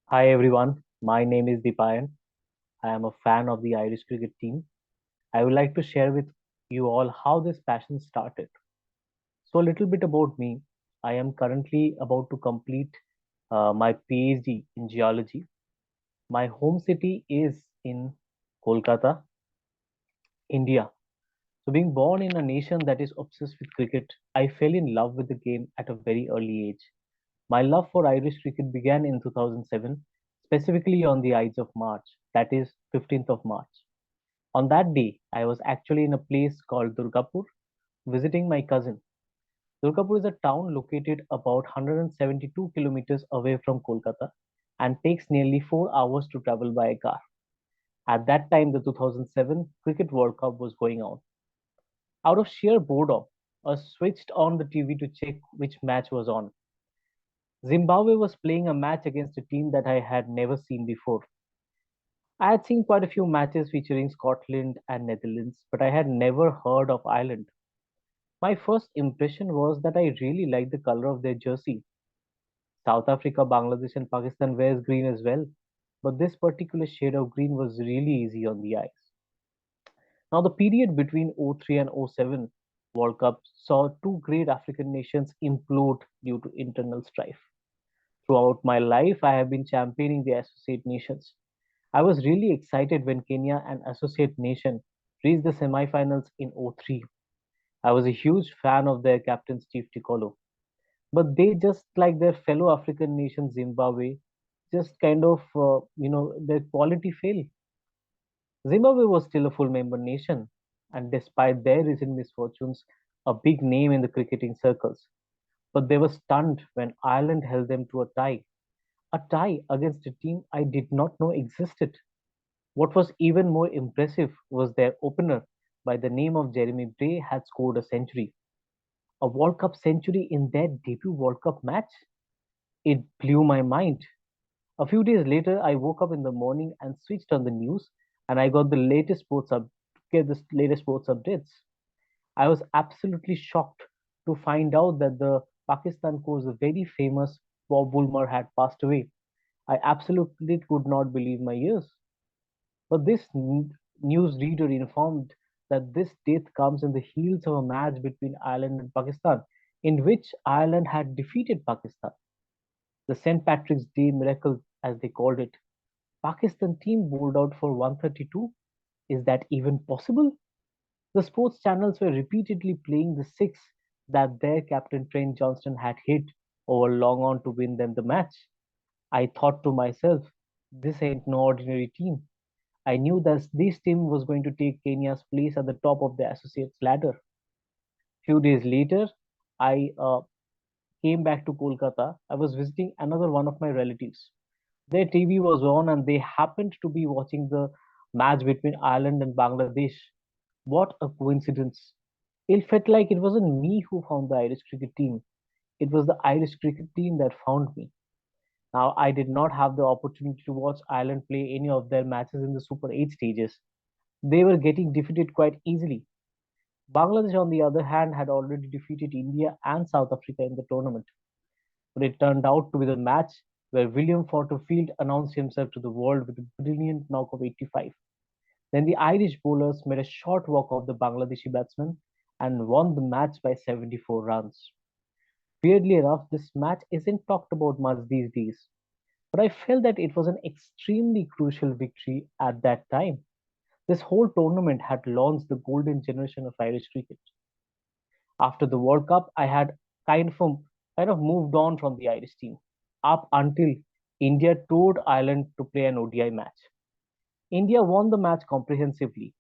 Hi everyone, my name is Deepayan. I am a fan of the Irish cricket team. I would like to share with you all how this passion started. So, a little bit about me. I am currently about to complete my PhD in geology. My home city is in Kolkata, India. So, being born in a nation that is obsessed with cricket, I fell in love with the game at a very early age. My love for Irish cricket began in 2007, specifically on the Ides of March, that is 15th of March. On that day, I was actually in a place called Durgapur visiting my cousin. Durgapur is a town located about 172 kilometers away from Kolkata and takes nearly 4 hours to travel by a car. At that time, the 2007 Cricket World Cup was going on. Out of sheer boredom, I switched on the TV to check which match was on. Zimbabwe was playing a match against a team that I had never seen before. I had seen quite a few matches featuring Scotland and Netherlands, but I had never heard of Ireland. My first impression was that I really liked the color of their jersey. South Africa, Bangladesh, and Pakistan wears green as well, but this particular shade of green was really easy on the eyes. Now, the period between '03 and '07 World Cup saw two great African nations implode due to internal strife. Throughout my life, I have been championing the associate nations. I was really excited when Kenya, an associate nation, reached the semi-finals in '03. I was a huge fan of their captain Steve Tikolo. But they, just like their fellow African nation Zimbabwe, just their quality failed. Zimbabwe was still a full member nation, and despite their recent misfortunes, a big name in the cricketing circles. But they were stunned when Ireland held them to a tie against a team I did not know existed. What was even more impressive was their opener by the name of Jeremy Bray had scored a century, a World Cup century in their debut World Cup match. It blew my mind. A few days later, I woke up in the morning and switched on the news, and I got the latest get the latest sports updates. I was absolutely shocked to find out that the Pakistan coach, the very famous Bob Woolmer, had passed away. I absolutely could not believe my ears. But this news reader informed that this death comes in the heels of a match between Ireland and Pakistan, in which Ireland had defeated Pakistan. The St. Patrick's Day miracle, as they called it. Pakistan team bowled out for 132. Is that even possible? The sports channels were repeatedly playing the six that their captain Trent Johnston had hit over long on to win them the match. I thought to myself, this ain't no ordinary team. I knew that this team was going to take Kenya's place at the top of the associates ladder. Few days later, I came back to Kolkata. I was visiting another one of my relatives. Their TV was on and they happened to be watching the match between Ireland and Bangladesh. What a coincidence. It felt like it wasn't me who found the Irish cricket team. It was the Irish cricket team that found me. Now, I did not have the opportunity to watch Ireland play any of their matches in the Super 8 stages. They were getting defeated quite easily. Bangladesh, on the other hand, had already defeated India and South Africa in the tournament. But it turned out to be the match where William Porterfield announced himself to the world with a brilliant knock of 85. Then the Irish bowlers made a short work of the Bangladeshi batsmen and won the match by 74 runs. Weirdly enough, this match isn't talked about much these days, but I felt that it was an extremely crucial victory at that time. This whole tournament had launched the golden generation of Irish cricket. After the World Cup, I had kind of moved on from the Irish team up until India toured Ireland to play an ODI match. India won the match comprehensively,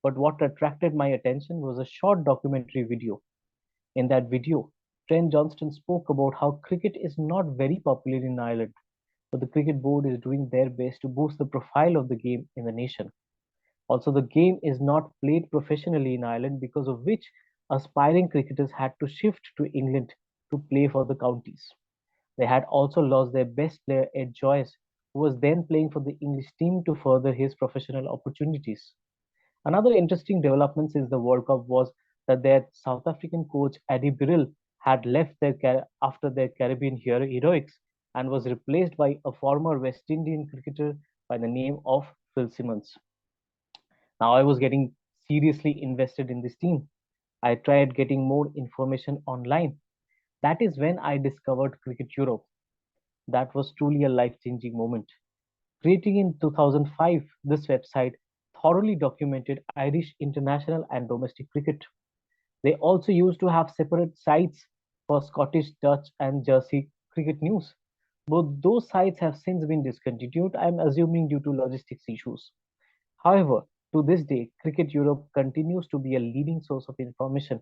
but what attracted my attention was a short documentary video. In that video, Trent Johnston spoke about how cricket is not very popular in Ireland, but the cricket board is doing their best to boost the profile of the game in the nation. Also, the game is not played professionally in Ireland, because of which aspiring cricketers had to shift to England to play for the counties. They had also lost their best player, Ed Joyce, who was then playing for the English team to further his professional opportunities. Another interesting development since the World Cup was that their South African coach, Eddie Birrell, had left after their Caribbean heroics and was replaced by a former West Indian cricketer by the name of Phil Simmons. Now I was getting seriously invested in this team. I tried getting more information online. That is when I discovered Cricket Europe. That was truly a life changing moment. Creating in 2005, this website thoroughly documented Irish international and domestic cricket. They also used to have separate sites for Scottish, Dutch, and Jersey cricket news. Both those sites have since been discontinued, I'm assuming due to logistics issues. However, to this day, Cricket Europe continues to be a leading source of information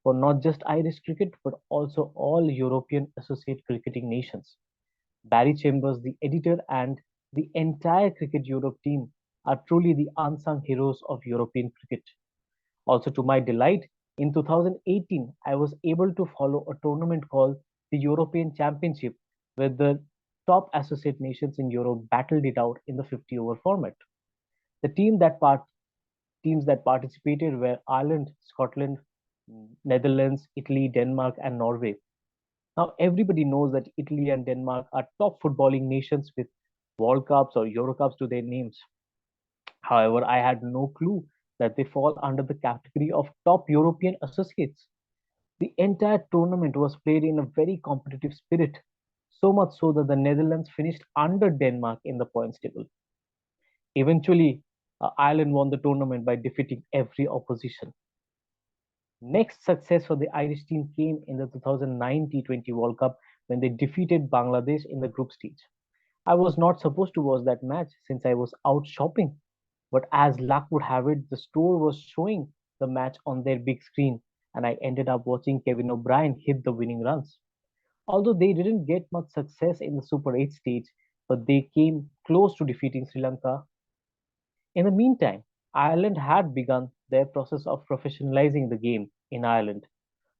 for not just Irish cricket but also all European associate cricketing nations. Barry Chambers, the editor, and the entire Cricket Europe team are truly the unsung heroes of European cricket. Also, to my delight, in 2018, I was able to follow a tournament called the European Championship, where the top associate nations in Europe battled it out in the 50 over format. The teams that participated were Ireland, Scotland, Netherlands, Italy, Denmark, and Norway. Now, everybody knows that Italy and Denmark are top footballing nations with World Cups or Euro Cups to their names. However, I had no clue that they fall under the category of top European associates. The entire tournament was played in a very competitive spirit, so much so that the Netherlands finished under Denmark in the points table. Eventually, Ireland won the tournament by defeating every opposition. Next success for the Irish team came in the 2009 T20 World Cup when they defeated Bangladesh in the group stage. I was not supposed to watch that match since I was out shopping, but as luck would have it, the store was showing the match on their big screen, and I ended up watching Kevin O'Brien hit the winning runs. Although they didn't get much success in the Super 8 stage, but they came close to defeating Sri Lanka. In the meantime, Ireland had begun their process of professionalizing the game in Ireland.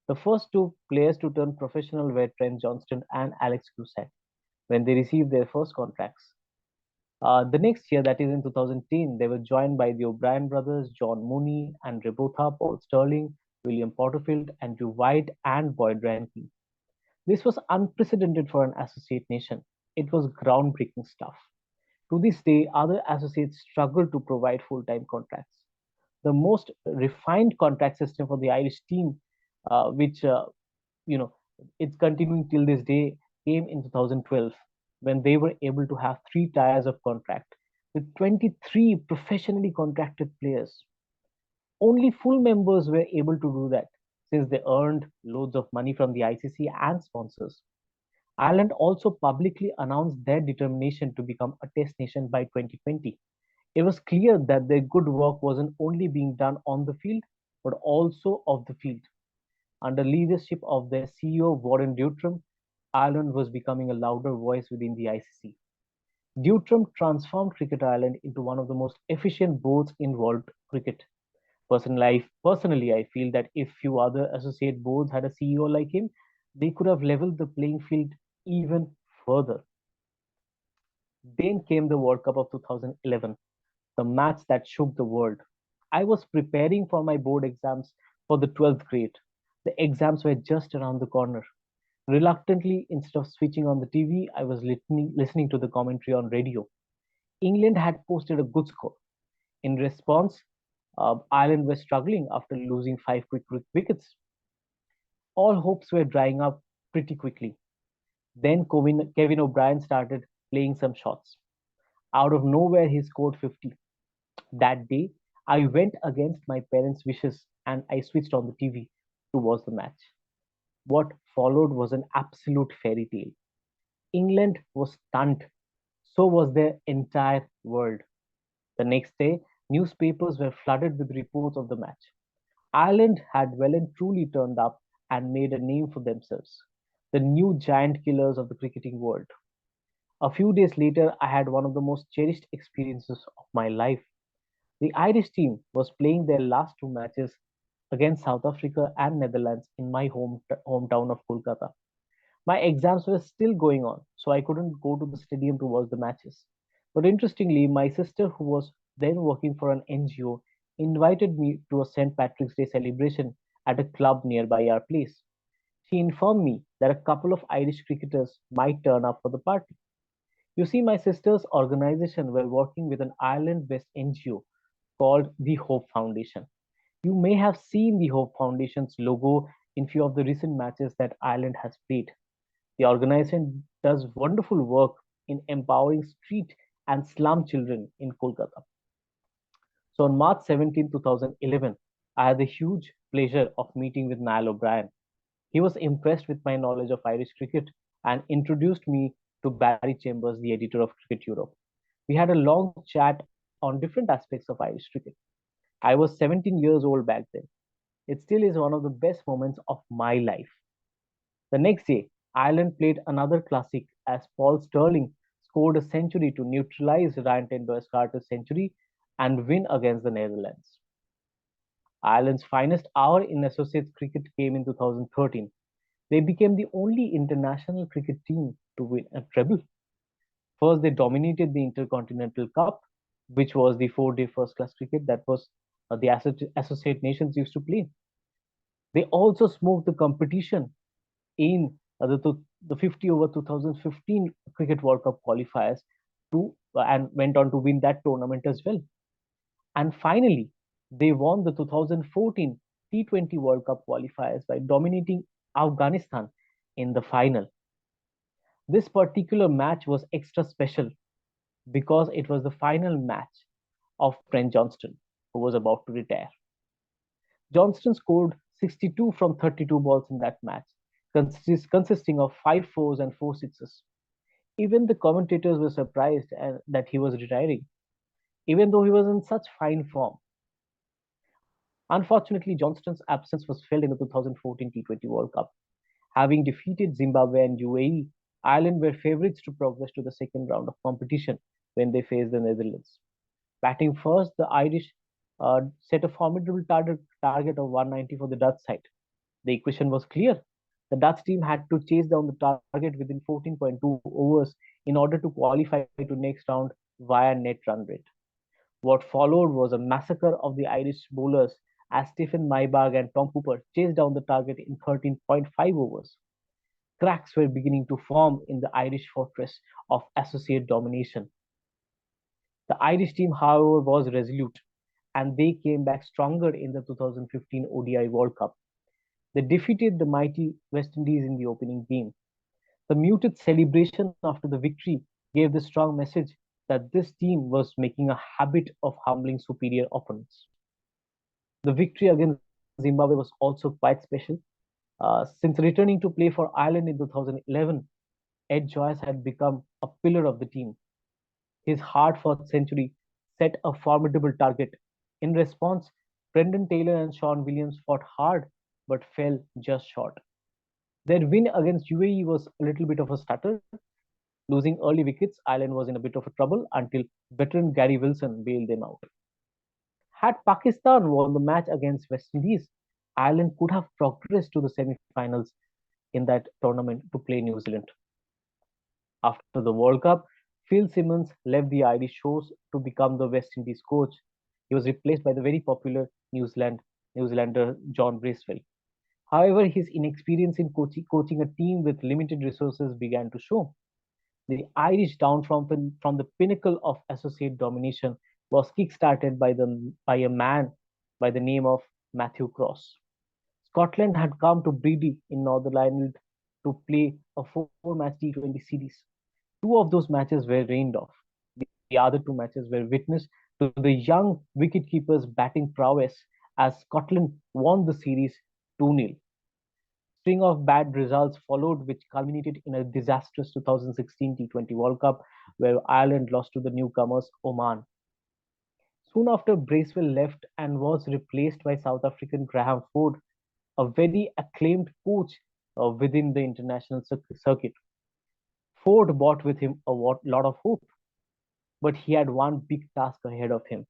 The first two players to turn professional were Trent Johnston and Alex Cusack when they received their first contracts. The next year, that is in 2010, they were joined by the O'Brien brothers, John Mooney, Andre Botha, Paul Sterling, William Porterfield, Andrew White, and Boyd Rankin. This was unprecedented for an associate nation. It was groundbreaking stuff. To this day, other associates struggle to provide full-time contracts. The most refined contract system for the Irish team, which you know it's continuing till this day, came in 2012 when they were able to have 3 tiers of contract with 23 professionally contracted players. Only full members were able to do that since they earned loads of money from the ICC and sponsors. Ireland also publicly announced their determination to become a test nation by 2020. It was clear that their good work wasn't only being done on the field, but also off the field. Under leadership of their CEO Warren Dutram, Ireland was becoming a louder voice within the ICC. Dutram transformed Cricket Ireland into one of the most efficient boards in world cricket. Personally, I feel that if few other associate boards had a CEO like him, they could have leveled the playing field even further. Then came the World Cup of 2011, the match that shook the world. I was preparing for my board exams for the 12th grade. The exams were just around the corner. Reluctantly, instead of switching on the TV, I was listening to the commentary on radio. England had posted a good score. In response, Ireland were struggling after losing 5 quick wickets. All hopes were drying up pretty quickly. Then Kevin O'Brien started playing some shots. Out of nowhere, he scored 50. That day, I went against my parents' wishes and I switched on the TV to watch the match. What followed was an absolute fairy tale. England was stunned. So was their entire world. The next day, newspapers were flooded with reports of the match. Ireland had well and truly turned up and made a name for themselves. The new giant killers of the cricketing world. A few days later, I had one of the most cherished experiences of my life. The Irish team was playing their last two matches against South Africa and Netherlands in my hometown of Kolkata. My exams were still going on, so I couldn't go to the stadium to watch the matches. But interestingly, my sister, who was then working for an NGO, invited me to a St. Patrick's Day celebration at a club nearby our place. She informed me that a couple of Irish cricketers might turn up for the party. You see, my sister's organization were working with an Ireland-based NGO called the Hope Foundation. You may have seen the Hope Foundation's logo in few of the recent matches that Ireland has played. The organization does wonderful work in empowering street and slum children in Kolkata. So on March 17, 2011, I had the huge pleasure of meeting with Niall O'Brien. He was impressed with my knowledge of Irish cricket and introduced me to Barry Chambers, the editor of Cricket Europe. We had a long chat on different aspects of Irish cricket. I was 17 years old back then. It still is one of the best moments of my life. The next day, Ireland played another classic as Paul Stirling scored a century to neutralize Ryan Tendorskar's century and win against the Netherlands. Ireland's finest hour in Associates cricket came in 2013. They became the only international cricket team to win a treble. First, they dominated the Intercontinental Cup, which was the 4-day first class cricket that was the associate nations used to play. They also smoked the competition in the 50 over 2015 Cricket World Cup qualifiers and went on to win that tournament as well. And finally, they won the 2014 T20 World Cup qualifiers by dominating Afghanistan in the final. This particular match was extra special because it was the final match of Brent Johnston, who was about to retire. Johnston scored 62 from 32 balls in that match, consisting of 5 fours and 4 sixes. Even the commentators were surprised that he was retiring, even though he was in such fine form. Unfortunately, Johnston's absence was felt in the 2014 T20 World Cup. Having defeated Zimbabwe and UAE, Ireland were favourites to progress to the second round of competition when they faced the Netherlands. Batting first, the Irish set a formidable target of 190 for the Dutch side. The equation was clear. The Dutch team had to chase down the target within 14.2 overs in order to qualify to next round via net run rate. What followed was a massacre of the Irish bowlers as Stephen Myburgh and Tom Cooper chased down the target in 13.5 overs. Cracks were beginning to form in the Irish fortress of associate domination. The Irish team, however, was resolute and they came back stronger in the 2015 ODI World Cup. They defeated the mighty West Indies in the opening game. The muted celebration after the victory gave the strong message that this team was making a habit of humbling superior opponents. The victory against Zimbabwe was also quite special. Since returning to play for Ireland in 2011, Ed Joyce had become a pillar of the team. His hard-fought century set a formidable target. In response, Brendan Taylor and Sean Williams fought hard but fell just short. Their win against UAE was a little bit of a stutter. Losing early wickets, Ireland was in a bit of a trouble until veteran Gary Wilson bailed them out. Had Pakistan won the match against West Indies, Ireland could have progressed to the semi-finals in that tournament to play New Zealand. After the World Cup, Phil Simmons left the Irish shores to become the West Indies coach. He was replaced by the very popular New Zealander John Bracewell. However, his inexperience in coaching a team with limited resources began to show. The Irish down from the pinnacle of associate domination was kick-started by a man by the name of Matthew Cross. Scotland had come to Bredy in Northern Ireland to play a four-match T20 series. Two of those matches were rained off. The other two matches were witness to the young wicketkeeper's batting prowess as Scotland won the series 2-0. String of bad results followed, which culminated in a disastrous 2016 T20 World Cup, where Ireland lost to the newcomers Oman. Soon after, Bracewell left and was replaced by South African Graham Ford, a very acclaimed coach within the international circuit. Ford brought with him a lot of hope, but he had one big task ahead of him.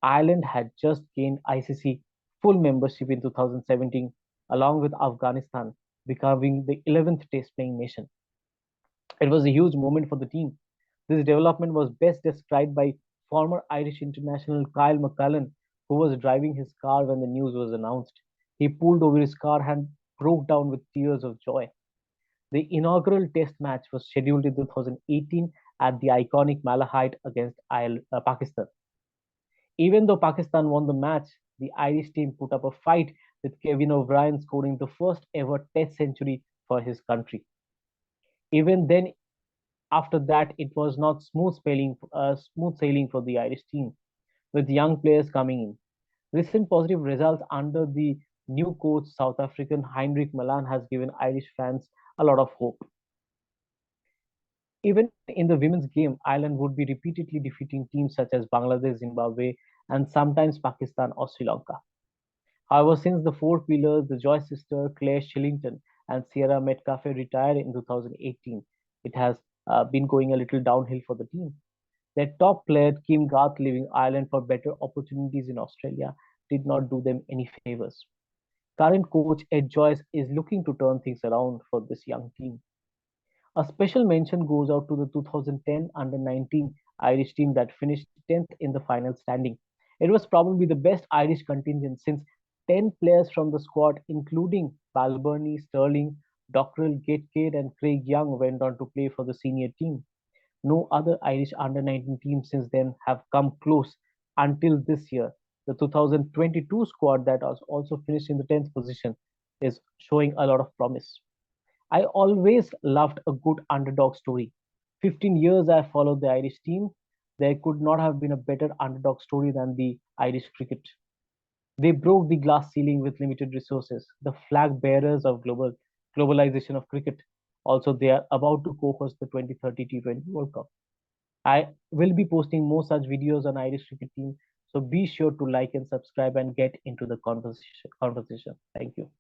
Ireland had just gained ICC full membership in 2017, along with Afghanistan becoming the 11th test playing nation. It was a huge moment for the team. This development was best described by former Irish international Kyle McCallan, who was driving his car when the news was announced. He pulled over his car broke down with tears of joy. The inaugural Test match was scheduled in 2018 at the iconic Malahide against Pakistan. Even though Pakistan won the match, the Irish team put up a fight with Kevin O'Brien scoring the first ever Test century for his country. Even then, after that, it was not smooth sailing for the Irish team, with young players coming in. Recent positive results under the new coach, South African Heinrich Malan, has given Irish fans a lot of hope. Even in the women's game, Ireland would be repeatedly defeating teams such as Bangladesh, Zimbabwe, and sometimes Pakistan or Sri Lanka. However, since the four pillars, the Joy sisters, Claire Shillington, and Sierra Metcalfe retired in 2018, it has been going a little downhill for the team. Their top player, Kim Garth, leaving Ireland for better opportunities in Australia, did not do them any favors. Current coach Ed Joyce is looking to turn things around for this young team. A special mention goes out to the 2010 under 19 Irish team that finished 10th in the final standing. It was probably the best Irish contingent since 10 players from the squad, including Balbirnie, Sterling, Dockrell, Gatekade, and Craig Young, went on to play for the senior team. No other Irish under 19 team since then have come close until this year. The 2022 squad that was also finished in the 10th position is showing a lot of promise. I always loved a good underdog story. 15 years I followed the Irish team. There could not have been a better underdog story than the Irish cricket. They broke the glass ceiling with limited resources, the flag bearers of globalization of cricket. Also, they are about to co-host the 2030 T20 World Cup. I will be posting more such videos on Irish cricket team, so be sure to like and subscribe and get into the conversation. Thank you.